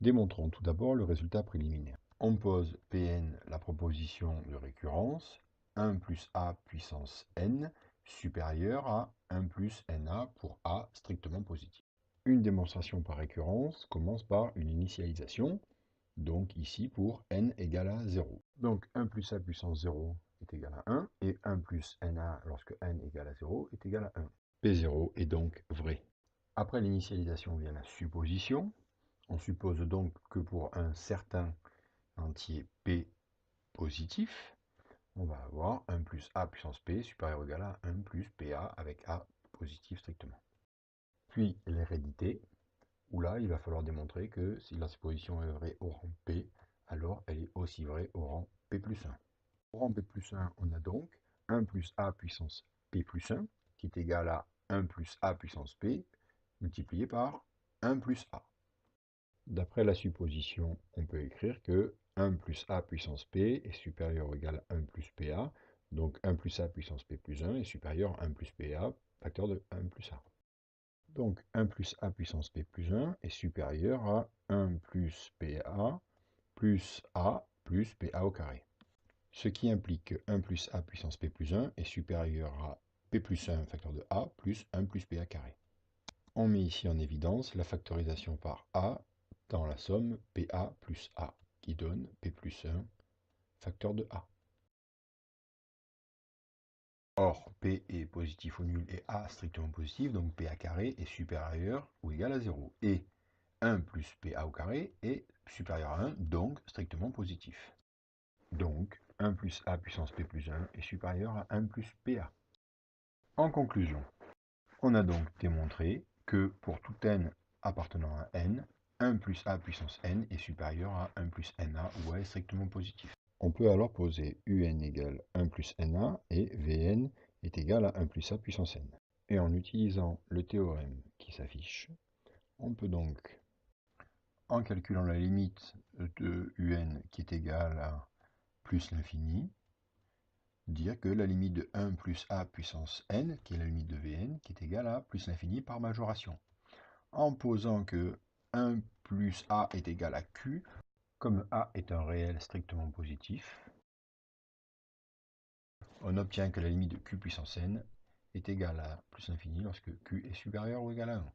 Démontrons tout d'abord le résultat préliminaire. On pose Pn la proposition de récurrence 1 plus a puissance n supérieur à 1 plus na pour a strictement positif. Une démonstration par récurrence commence par une initialisation, donc ici pour n égale à 0. Donc 1 plus a puissance 0 est égal à 1, et 1 plus na lorsque n égale à 0 est égal à 1. P0 est donc vrai. Après l'initialisation vient la supposition. On suppose donc que pour un certain entier P positif, on va avoir 1 plus A puissance P supérieur ou égal à 1 plus PA avec A positif strictement. Puis l'hérédité, où là il va falloir démontrer que si la supposition est vraie au rang P, alors elle est aussi vraie au rang P plus 1. Au rang P plus 1, on a donc 1 plus A puissance P plus 1, qui est égal à 1 plus A puissance P, multiplié par 1 plus A. D'après la supposition, on peut écrire que 1 plus a puissance p est supérieur ou égal à 1 plus pa, donc 1 plus a puissance p plus 1 est supérieur à 1 plus pa, facteur de 1 plus a. Donc 1 plus a puissance p plus 1 est supérieur à 1 plus pa plus a plus pa au carré. Ce qui implique que 1 plus a puissance p plus 1 est supérieur à p plus 1 facteur de a plus 1 plus pa carré. On met ici en évidence la factorisation par a dans la somme PA plus A, qui donne P plus 1, facteur de A. Or, P est positif ou nul et A strictement positif, donc PA carré est supérieur ou égal à 0. Et 1 plus PA au carré est supérieur à 1, donc strictement positif. Donc, 1 plus A puissance P plus 1 est supérieur à 1 plus PA. En conclusion, on a donc démontré que pour tout n appartenant à n, 1 plus a puissance n est supérieur à 1 plus na, où a est strictement positif. On peut alors poser un égale 1 plus na et vn est égal à 1 plus a puissance n. Et en utilisant le théorème qui s'affiche, on peut donc, en calculant la limite de un qui est égale à plus l'infini, dire que la limite de 1 plus a puissance n, qui est la limite de Vn, qui est égale à plus l'infini par majoration. En posant que 1 plus a est égal à q, comme a est un réel strictement positif, on obtient que la limite de q puissance n est égale à plus l'infini lorsque q est supérieur ou égal à 1.